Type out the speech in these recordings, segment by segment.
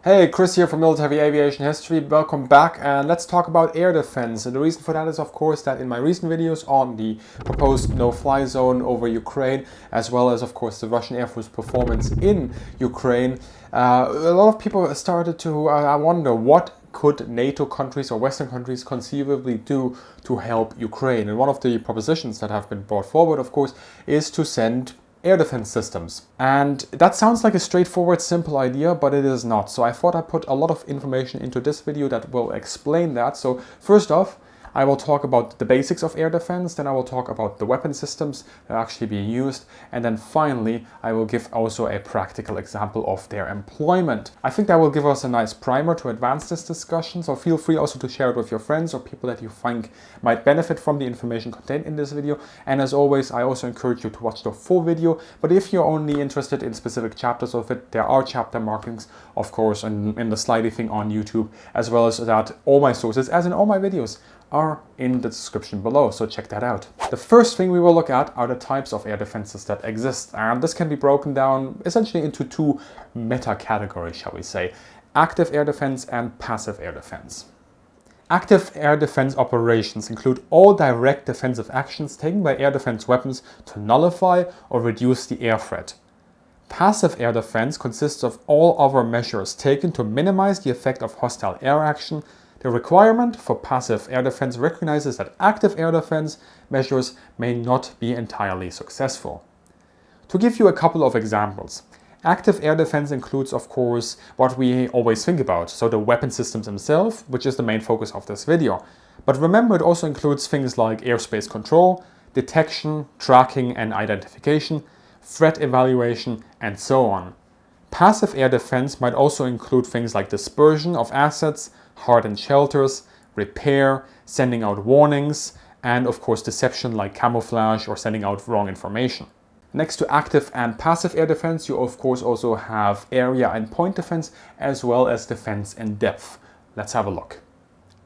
Hey, Chris here from Military Aviation History. Welcome back, and let's talk about air defense. And the reason for that is, of course, that in my recent videos on the proposed no-fly zone over Ukraine, as well as, of course, the Russian Air Force performance in Ukraine, a lot of people started to wonder what could NATO countries or Western countries conceivably do to help Ukraine. And one of the propositions that have been brought forward, of course, is to send air defense systems. And that sounds like a straightforward, simple idea, but it is not. So I thought I'd put a lot of information into this video that will explain that. So first off, I will talk about the basics of air defense, then I will talk about the weapon systems that are actually being used, and then finally I will give also a practical example of their employment. I think that will give us a nice primer to advance this discussion, so feel free also to share it with your friends or people that you think might benefit from the information contained in this video. And as always, I also encourage you to watch the full video, but if you're only interested in specific chapters of it, there are chapter markings, of course, in the slidey thing on YouTube, as well as that all my sources, as in all my videos, are in the description below, so check that out. The first thing we will look at are the types of air defenses that exist, and this can be broken down essentially into two meta categories, shall we say: active air defense and passive air defense. Active air defense operations include all direct defensive actions taken by air defense weapons to nullify or reduce the air threat. Passive air defense consists of all other measures taken to minimize the effect of hostile air action. The requirement for passive air defense recognizes that active air defense measures may not be entirely successful. To give you a couple of examples, active air defense includes, of course, what we always think about, so the weapon systems themselves, which is the main focus of this video. But remember, it also includes things like airspace control, detection, tracking and identification, threat evaluation, and so on. Passive air defense might also include things like dispersion of assets, hardened shelters, repair, sending out warnings, and of course deception like camouflage or sending out wrong information. Next to active and passive air defense, you of course also have area and point defense, as well as defense in depth. Let's have a look.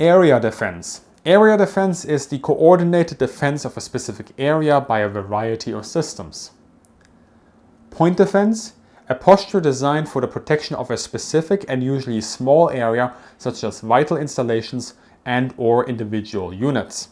Area defense. Area defense is the coordinated defense of a specific area by a variety of systems. Point defense, a posture designed for the protection of a specific and usually small area, such as vital installations and/or individual units.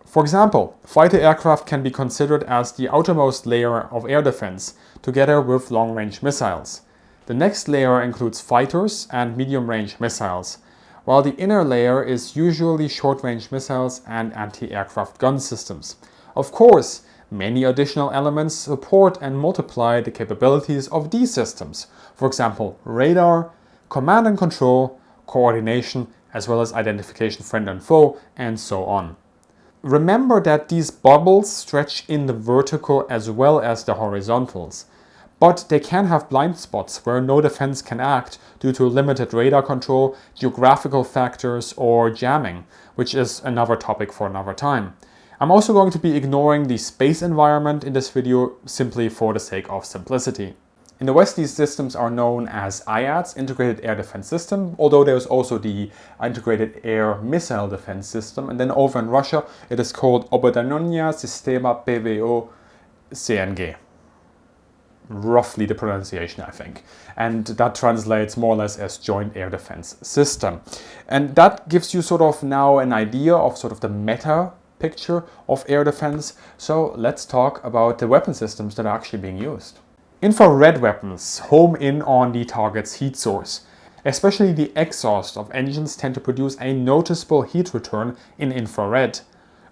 For example, fighter aircraft can be considered as the outermost layer of air defense, together with long-range missiles. The next layer includes fighters and medium-range missiles, while the inner layer is usually short-range missiles and anti-aircraft gun systems. Of course, many additional elements support and multiply the capabilities of these systems. For example, radar, command and control, coordination, as well as identification friend and foe, and so on. Remember that these bubbles stretch in the vertical as well as the horizontals, but they can have blind spots where no defense can act due to limited radar control, geographical factors, or jamming, which is another topic for another time. I'm also going to be ignoring the space environment in this video simply for the sake of simplicity. In the West, these systems are known as IADS, Integrated Air Defense System, although there's also the Integrated Air Missile Defense System, and then over in Russia it is called Obodanonya Sistema PVO CNG. Roughly the pronunciation, I think. And that translates more or less as Joint Air Defense System. And that gives you sort of now an idea of sort of the meta picture of air defense. So let's talk about the weapon systems that are actually being used. Infrared weapons home in on the target's heat source. Especially the exhaust of engines tend to produce a noticeable heat return in infrared.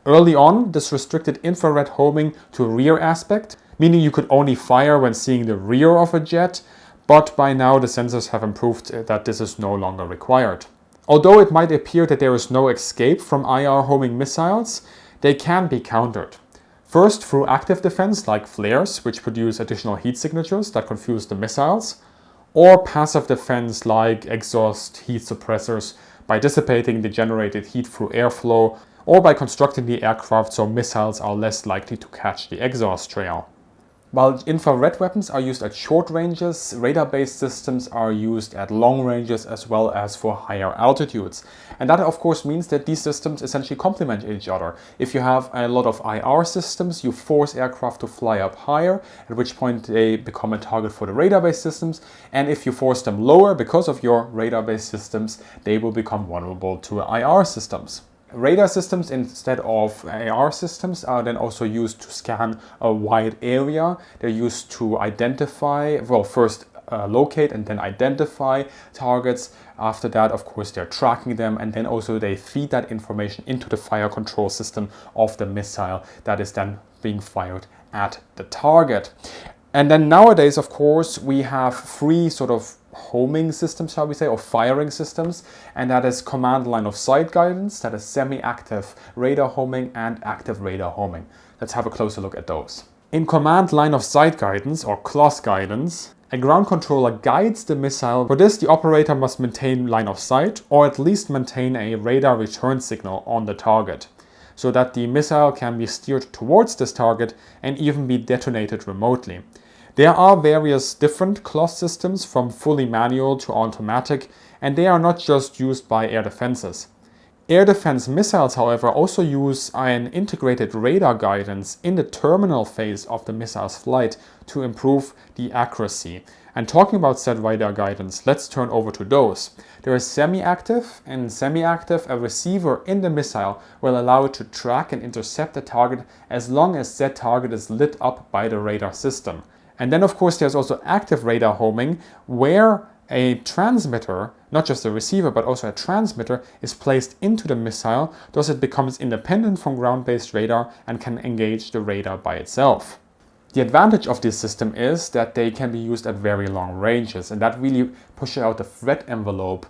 Early on, this restricted infrared homing to rear aspect, meaning you could only fire when seeing the rear of a jet, but by now the sensors have improved that this is no longer required. Although it might appear that there is no escape from IR homing missiles, they can be countered. First, through active defense like flares, which produce additional heat signatures that confuse the missiles, or passive defense like exhaust heat suppressors by dissipating the generated heat through airflow, or by constructing the aircraft so missiles are less likely to catch the exhaust trail. While infrared weapons are used at short ranges, radar-based systems are used at long ranges as well as for higher altitudes. And that of course means that these systems essentially complement each other. If you have a lot of IR systems, you force aircraft to fly up higher, at which point they become a target for the radar-based systems. And if you force them lower because of your radar-based systems, they will become vulnerable to IR systems. Radar systems instead of AR systems are then also used to scan a wide area. They're used to identify, well, first locate and then identify targets. After that, of course, they're tracking them, and then also they feed that information into the fire control system of the missile that is then being fired at the target. And then nowadays, of course, we have three sort of homing systems, shall we say, or firing systems, and that is command line of sight guidance, that is semi-active radar homing and active radar homing. Let's have a closer look at those. In command line of sight guidance or CLOS guidance, a ground controller guides the missile. For this, the operator must maintain line of sight or at least maintain a radar return signal on the target, so that the missile can be steered towards this target and even be detonated remotely. There are various different CLOS systems from fully manual to automatic, and they are not just used by air defenses. Air defense missiles, however, also use an integrated radar guidance in the terminal phase of the missile's flight to improve the accuracy. And talking about said radar guidance, let's turn over to those. There is semi-active, and semi-active, a receiver in the missile will allow it to track and intercept the target as long as that target is lit up by the radar system. And then of course there's also active radar homing, where a transmitter, not just a receiver but also a transmitter, is placed into the missile, thus it becomes independent from ground-based radar and can engage the radar by itself. The advantage of this system is that they can be used at very long ranges, and that really pushes out the threat envelope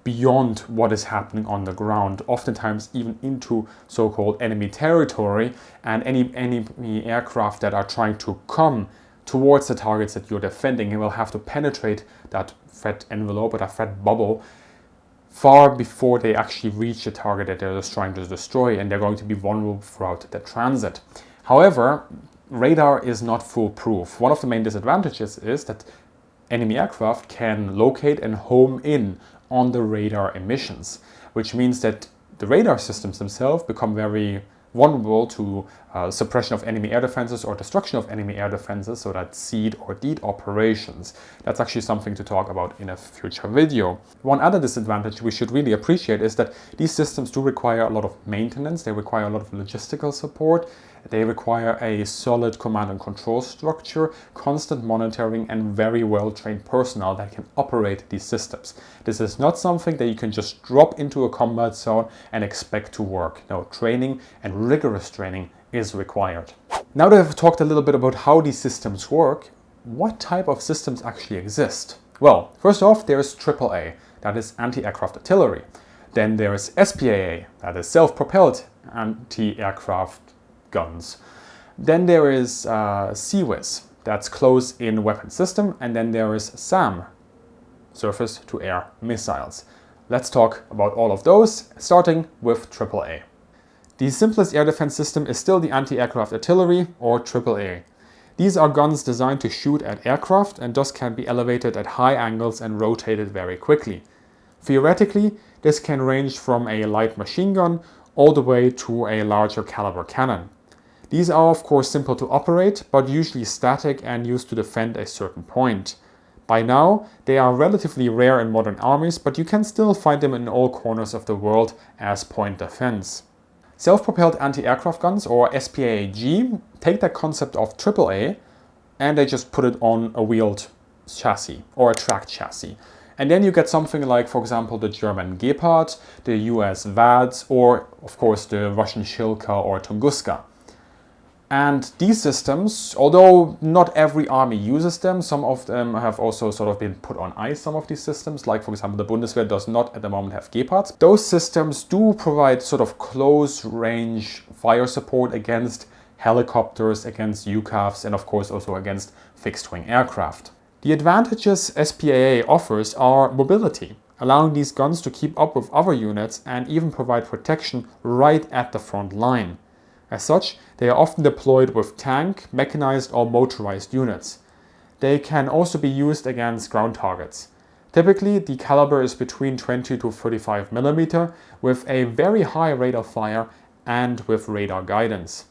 beyond what is happening on the ground, oftentimes even into so-called enemy territory, and any enemy aircraft that are trying to come towards the targets that you're defending, and will have to penetrate that threat envelope or that threat bubble far before they actually reach the target that they're just trying to destroy, and they're going to be vulnerable throughout the transit. However, radar is not foolproof. One of the main disadvantages is that enemy aircraft can locate and home in on the radar emissions, which means that the radar systems themselves become very vulnerable to suppression of enemy air defenses or destruction of enemy air defenses, so that SEAD or DEAD operations. That's actually something to talk about in a future video. One other disadvantage we should really appreciate is that these systems do require a lot of maintenance, they require a lot of logistical support, they require a solid command and control structure, constant monitoring, and very well-trained personnel that can operate these systems. This is not something that you can just drop into a combat zone and expect to work. No, training and rigorous training is required. Now that I've talked a little bit about how these systems work, what type of systems actually exist? Well, first off, there is AAA, that is anti-aircraft artillery. Then there is SPAA, that is self-propelled anti-aircraft guns. Then there is CIWS, that's close-in weapon system, and then there is SAM, surface-to-air missiles. Let's talk about all of those, starting with AAA. The simplest air defense system is still the anti-aircraft artillery, or AAA. These are guns designed to shoot at aircraft and thus can be elevated at high angles and rotated very quickly. Theoretically, this can range from a light machine gun all the way to a larger caliber cannon. These are of course simple to operate, but usually static and used to defend a certain point. By now, they are relatively rare in modern armies, but you can still find them in all corners of the world as point defense. Self-propelled anti-aircraft guns, or SPAAG, take that concept of AAA and they just put it on a wheeled chassis or a tracked chassis. And then you get something like, for example, the German GBAD, the US VADs, or of course the Russian Shilka or Tunguska. And these systems, although not every army uses them, some of them have also sort of been put on ice, some of these systems, like for example the Bundeswehr does not at the moment have GBADs. Those systems do provide sort of close range fire support against helicopters, against UCAVs, and of course also against fixed wing aircraft. The advantages SPAA offers are mobility, allowing these guns to keep up with other units and even provide protection right at the front line. As such, they are often deployed with tank, mechanized or motorized units. They can also be used against ground targets. Typically, the caliber is between 20 to 35 mm with a very high rate of fire and with radar guidance.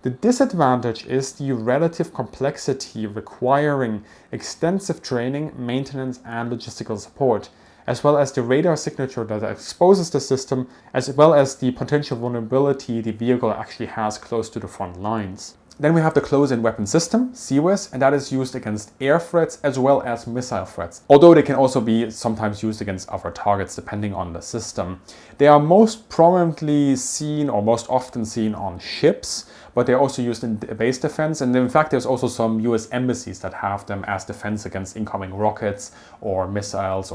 The disadvantage is the relative complexity requiring extensive training, maintenance and logistical support, as well as the radar signature that exposes the system, as well as the potential vulnerability the vehicle actually has close to the front lines. Then we have the close-in weapon system, CIWS, and that is used against air threats as well as missile threats, although they can also be sometimes used against other targets depending on the system. They are most prominently seen or most often seen on ships, but they're also used in base defense, and in fact there's also some US embassies that have them as defense against incoming rockets or missiles.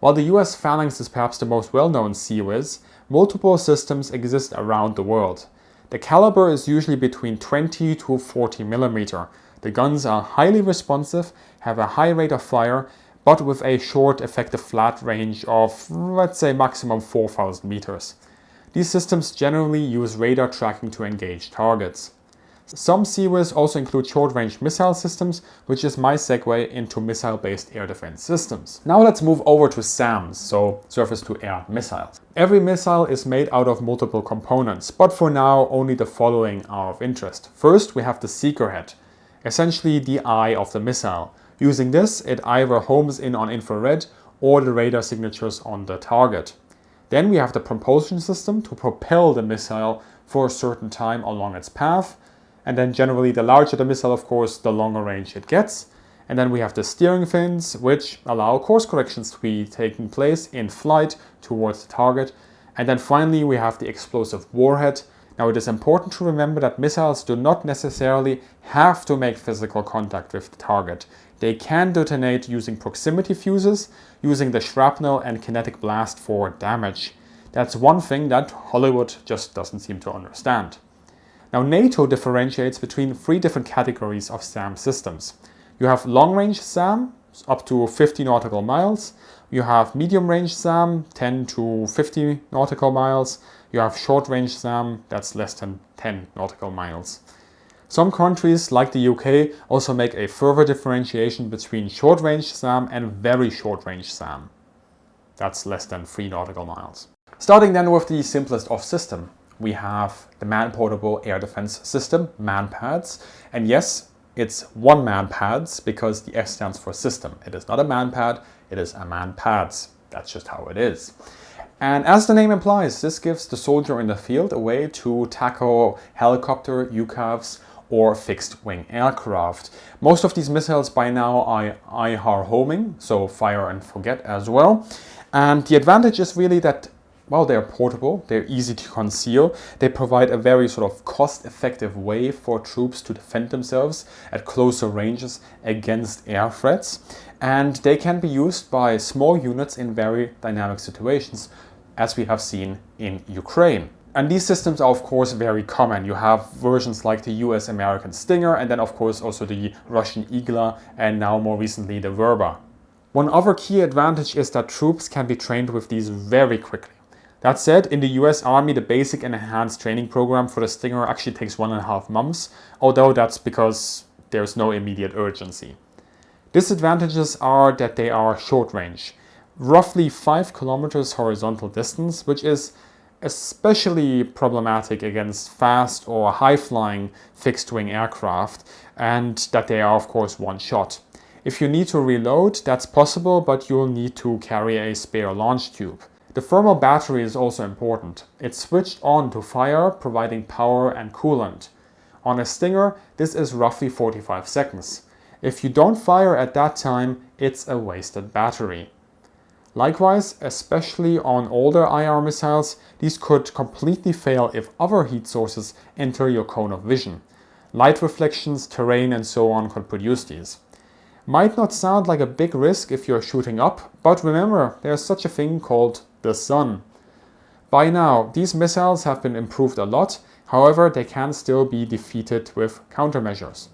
While the US Phalanx is perhaps the most well-known CIWS, multiple systems exist around the world. The caliber is usually between 20 to 40 mm. The guns are highly responsive, have a high rate of fire, but with a short effective flat range of, let's say, maximum 4,000 meters. These systems generally use radar tracking to engage targets. Some CIWS also include short-range missile systems, which is my segue into missile-based air defense systems. Now let's move over to SAMs, so surface-to-air missiles. Every missile is made out of multiple components, but for now only the following are of interest. First, we have the seeker head, essentially the eye of the missile. Using this, it either homes in on infrared or the radar signatures on the target. Then we have the propulsion system to propel the missile for a certain time along its path. And then generally the larger the missile, of course, the longer range it gets. And then we have the steering fins, which allow course corrections to be taking place in flight towards the target. And then finally we have the explosive warhead. Now it is important to remember that missiles do not necessarily have to make physical contact with the target. They can detonate using proximity fuses, using the shrapnel and kinetic blast for damage. That's one thing that Hollywood just doesn't seem to understand. Now, NATO differentiates between three different categories of SAM systems. You have long-range SAM, up to 50 nautical miles. You have medium-range SAM, 10 to 50 nautical miles. You have short-range SAM, that's less than 10 nautical miles. Some countries, like the UK, also make a further differentiation between short-range SAM and very short-range SAM. That's less than 3 nautical miles. Starting then with the simplest of system. We have the Man-Portable Air Defense System, MANPADS, and yes, it's one MANPADS because the S stands for system. It is not a MANPAD, it is a MANPADS. That's just how it is. And as the name implies, this gives the soldier in the field a way to tackle helicopter, UCAVs, or fixed-wing aircraft. Most of these missiles by now are IR homing, so fire and forget as well. And the advantage is really that, well, they're portable, they're easy to conceal, they provide a very sort of cost-effective way for troops to defend themselves at closer ranges against air threats, and they can be used by small units in very dynamic situations, as we have seen in Ukraine. And these systems are of course very common. You have versions like the US American Stinger, and then of course also the Russian Igla, and now more recently the Verba. One other key advantage is that troops can be trained with these very quickly. That said, in the US Army, the basic and enhanced training program for the Stinger actually takes 1.5 months, although that's because there's no immediate urgency. Disadvantages are that they are short range, roughly 5 kilometers horizontal distance, which is especially problematic against fast or high-flying fixed-wing aircraft, and that they are of course one shot. If you need to reload, that's possible, but you'll need to carry a spare launch tube. The thermal battery is also important. It's switched on to fire, providing power and coolant. On a Stinger, this is roughly 45 seconds. If you don't fire at that time, it's a wasted battery. Likewise, especially on older IR missiles, these could completely fail if other heat sources enter your cone of vision. Light reflections, terrain and so on could produce these. Might not sound like a big risk if you're shooting up, but remember, there's such a thing called the sun. By now, these missiles have been improved a lot, however, they can still be defeated with countermeasures.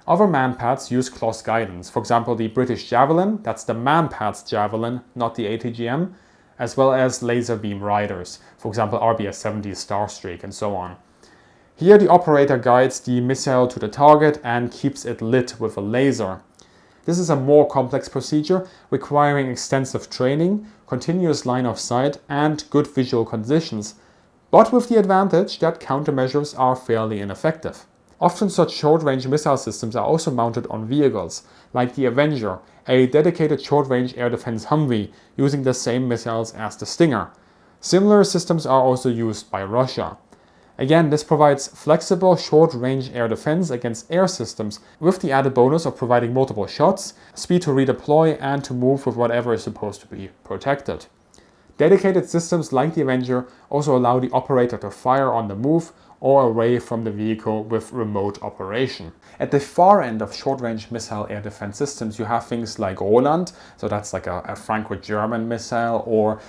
Other MANPADS use CLOS guidance, for example the British Javelin, that's the MANPADS Javelin, not the ATGM, as well as laser beam riders, for example RBS-70 Starstreak and so on. Here the operator guides the missile to the target and keeps it lit with a laser. This is a more complex procedure requiring extensive training, continuous line of sight and good visual conditions, but with the advantage that countermeasures are fairly ineffective. Often such short-range missile systems are also mounted on vehicles, like the Avenger, a dedicated short-range air defense Humvee using the same missiles as the Stinger. Similar systems are also used by Russia. Again, this provides flexible short-range air defense against air systems with the added bonus of providing multiple shots, speed to redeploy and to move with whatever is supposed to be protected. Dedicated systems like the Avenger also allow the operator to fire on the move or away from the vehicle with remote operation. At the far end of short-range missile air defense systems, you have things like Roland, so that's like a Franco-German missile, or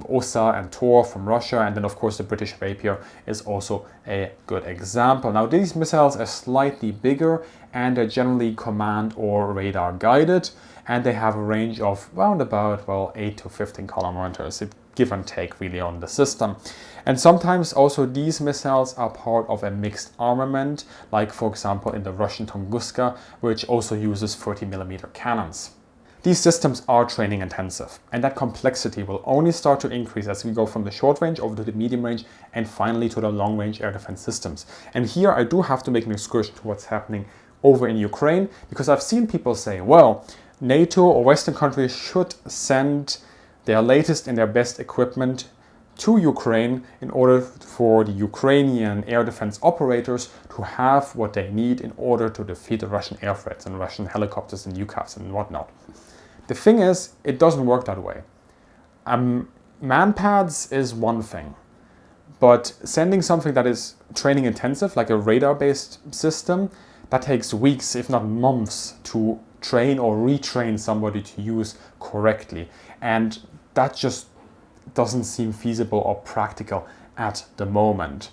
Osa and Tor from Russia, and then of course the British Rapier is also a good example. Now these missiles are slightly bigger and are generally command or radar guided, and they have a range of around about 8 to 15 kilometers. It give and take really on the system. And sometimes also these missiles are part of a mixed armament, like for example in the Russian Tunguska, which also uses 30mm cannons. These systems are training intensive, and that complexity will only start to increase as we go from the short range over to the medium range and finally to the long range air defense systems. And here I do have to make an excursion to what's happening over in Ukraine, because I've seen people say, well, NATO or Western countries should send their latest and their best equipment to Ukraine in order for the Ukrainian air defense operators to have what they need in order to defeat the Russian air threats and Russian helicopters and UCAVs and whatnot. The thing is, it doesn't work that way. MANPADS is one thing, but sending something that is training intensive, like a radar-based system, that takes weeks, if not months, to train or retrain somebody to use correctly. And that just doesn't seem feasible or practical at the moment.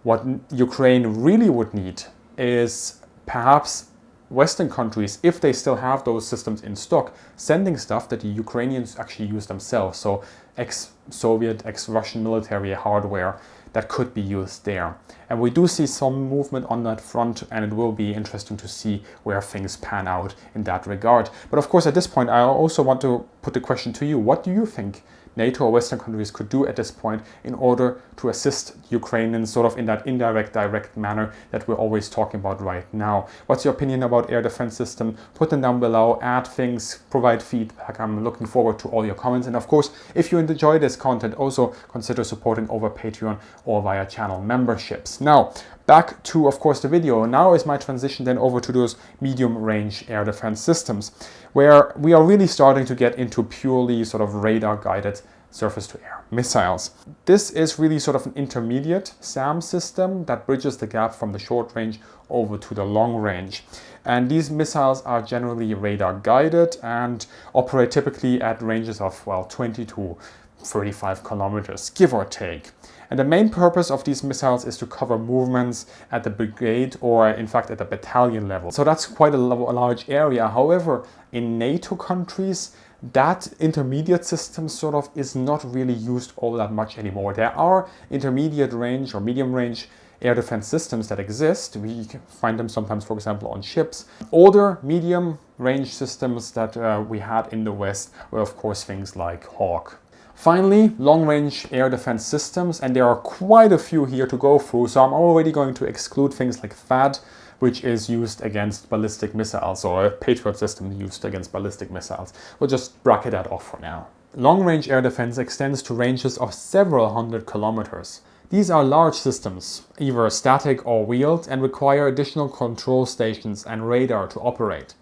What Ukraine really would need is perhaps Western countries, if they still have those systems in stock, sending stuff that the Ukrainians actually use themselves. So ex-Soviet, ex-Russian military hardware that could be used there. And we do see some movement on that front, and it will be interesting to see where things pan out in that regard. But of course, at this point, I also want to put the question to you. What do you think NATO or Western countries could do at this point in order to assist Ukrainians sort of in that indirect, direct manner that we're always talking about right now? What's your opinion about air defense system? Put them down below, add things, provide feedback. I'm looking forward to all your comments. And of course, if you enjoy this content, also consider supporting over Patreon or via channel memberships. Now, back to, of course, the video. Now is my transition then over to those medium-range air defense systems, where we are really starting to get into purely sort of radar-guided surface-to-air missiles. This is really sort of an intermediate SAM system that bridges the gap from the short range over to the long range. And these missiles are generally radar-guided and operate typically at ranges of, 20 to 35 kilometers, give or take. And the main purpose of these missiles is to cover movements at the brigade or in fact at the battalion level. So that's quite a large area. However, in NATO countries, that intermediate system sort of is not really used all that much anymore. There are intermediate range or medium range air defense systems that exist. We can find them sometimes, for example, on ships. Older medium range systems that we had in the West were of course things like Hawk. Finally, long-range air defense systems, and there are quite a few here to go through, so I'm already going to exclude things like THAAD, which is used against ballistic missiles, or a Patriot system used against ballistic missiles. We'll just bracket that off for now. Long-range air defense extends to ranges of several hundred kilometers. These are large systems, either static or wheeled, and require additional control stations and radar to operate.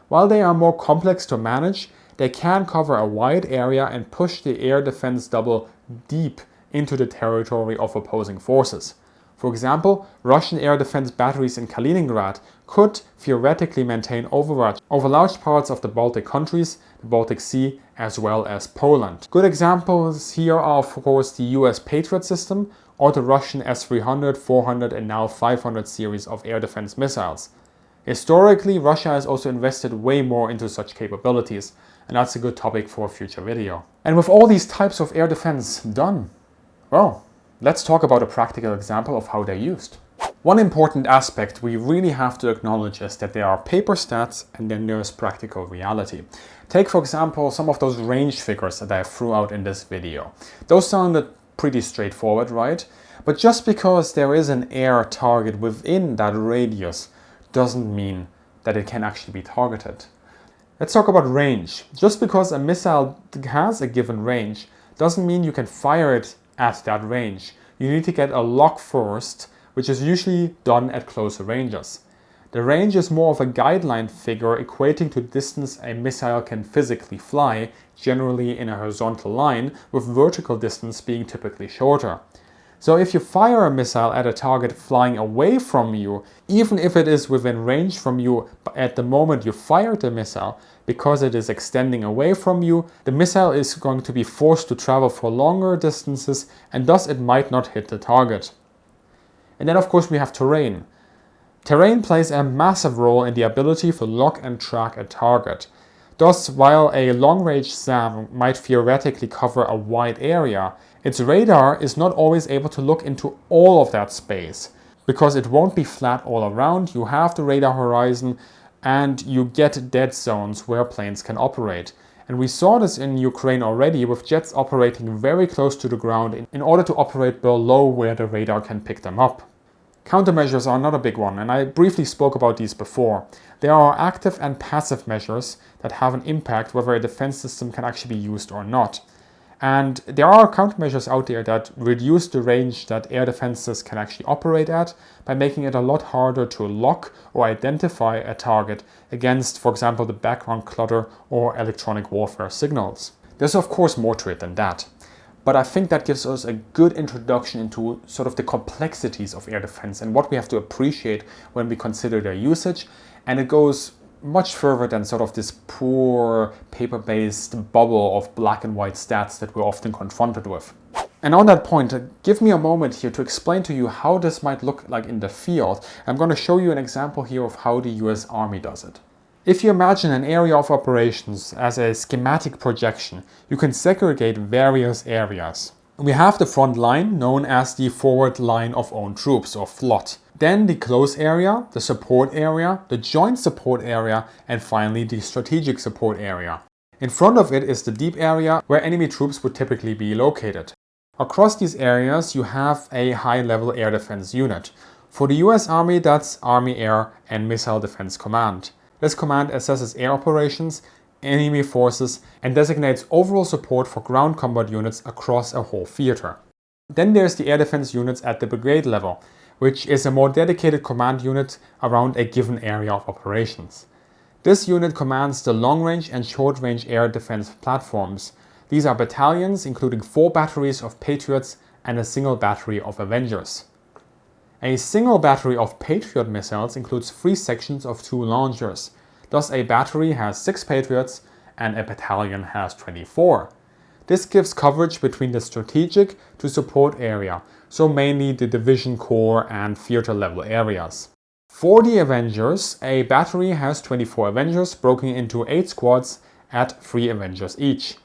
While they are more complex to manage, they can cover a wide area and push the air defense double deep into the territory of opposing forces. For example, Russian air defense batteries in Kaliningrad could theoretically maintain overwatch over large parts of the Baltic countries, the Baltic Sea, as well as Poland. Good examples here are, of course, the US Patriot system or the Russian S-300, 400 and now 500 series of air defense missiles. Historically, Russia has also invested way more into such capabilities, and that's a good topic for a future video. And with all these types of air defense done, well, let's talk about a practical example of how they're used. One important aspect we really have to acknowledge is that there are paper stats and then there's practical reality. Take, for example, some of those range figures that I threw out in this video. Those sounded pretty straightforward, right? But just because there is an air target within that radius doesn't mean that it can actually be targeted. Let's talk about range. Just because a missile has a given range doesn't mean you can fire it at that range. You need to get a lock first, which is usually done at closer ranges. The range is more of a guideline figure equating to distance a missile can physically fly, generally in a horizontal line, with vertical distance being typically shorter. So if you fire a missile at a target flying away from you, even if it is within range from you at the moment you fired the missile, because it is extending away from you, the missile is going to be forced to travel for longer distances and thus it might not hit the target. And then of course we have terrain. Terrain plays a massive role in the ability to lock and track a target. Thus, while a long-range SAM might theoretically cover a wide area, its radar is not always able to look into all of that space. Because it won't be flat all around, you have the radar horizon and you get dead zones where planes can operate. And we saw this in Ukraine already with jets operating very close to the ground in order to operate below where the radar can pick them up. Countermeasures are another big one, and I briefly spoke about these before. There are active and passive measures that have an impact whether a defense system can actually be used or not. And there are countermeasures out there that reduce the range that air defenses can actually operate at by making it a lot harder to lock or identify a target against, for example, the background clutter or electronic warfare signals. There's of course more to it than that. But I think that gives us a good introduction into sort of the complexities of air defense and what we have to appreciate when we consider their usage. And it goes much further than sort of this poor paper-based bubble of black and white stats that we're often confronted with. And on that point, give me a moment here to explain to you how this might look like in the field. I'm going to show you an example here of how the US Army does it. If you imagine an area of operations as a schematic projection, you can segregate various areas. We have the front line, known as the forward line of own troops, or FLOT. Then the close area, the support area, the joint support area, and finally the strategic support area. In front of it is the deep area where enemy troops would typically be located. Across these areas you have a high-level air defense unit. For the US Army, that's Army Air and Missile Defense Command. This command assesses air operations, enemy forces, and designates overall support for ground combat units across a whole theater. Then there's the air defense units at the brigade level, which is a more dedicated command unit around a given area of operations. This unit commands the long-range and short-range air defense platforms. These are battalions including 4 batteries of Patriots and a single battery of Avengers. A single battery of Patriot missiles includes 3 sections of 2 launchers. Thus a battery has 6 Patriots and a battalion has 24. This gives coverage between the strategic to support area, so mainly the division core and theater level areas. For the Avengers, a battery has 24 Avengers broken into 8 squads at 3 Avengers each.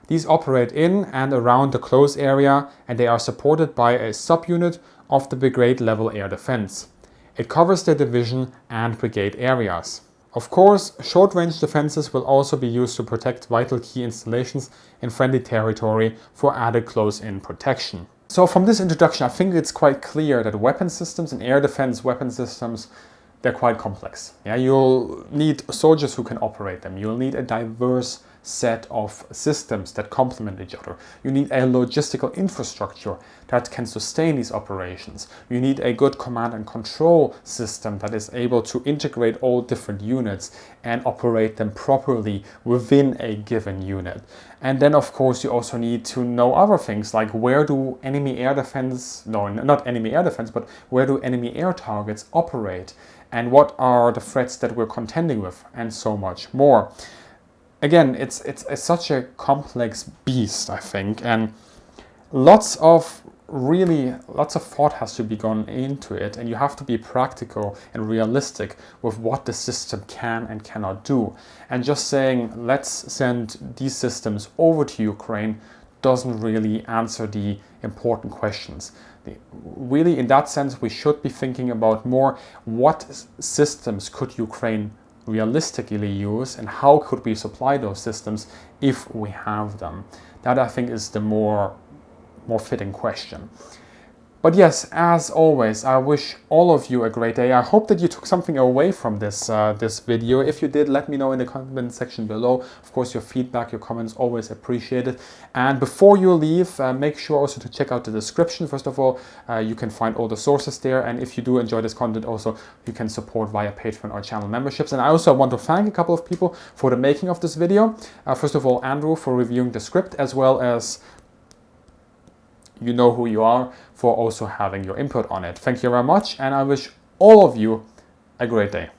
These operate in and around the close area and they are supported by a subunit of the brigade level air defense. It covers the division and brigade areas. Of course, short-range defenses will also be used to protect vital key installations in friendly territory for added close-in protection. So from this introduction, I think it's quite clear that weapon systems and air defense weapon systems, they're quite complex. Yeah, you'll need soldiers who can operate them. You'll need a diverse set of systems that complement each other. You need a logistical infrastructure that can sustain these operations. You need a good command and control system that is able to integrate all different units and operate them properly within a given unit. And then of course you also need to know other things like where do enemy air defense, no, not enemy air defense, but where do enemy air targets operate? And what are the threats that we're contending with? And so much more. Again, it's such a complex beast, I think, and lots of really lots of thought has to be gone into it, and you have to be practical and realistic with what the system can and cannot do. And just saying, let's send these systems over to Ukraine doesn't really answer the important questions. Really, in that sense, we should be thinking about more what systems could Ukraine realistically use and how could we supply those systems if we have them. That, I think, is the more fitting question. But yes, as always, I wish all of you a great day. I hope that you took something away from this video. If you did, let me know in the comment section below. Of course, your feedback, your comments, always appreciated. And before you leave, make sure also to check out the description. First of all, you can find all the sources there. And if you do enjoy this content also, you can support via Patreon or channel memberships. And I also want to thank a couple of people for the making of this video. First of all, Andrew for reviewing the script, as well as you know who you are, for also having your input on it. Thank you very much, and I wish all of you a great day.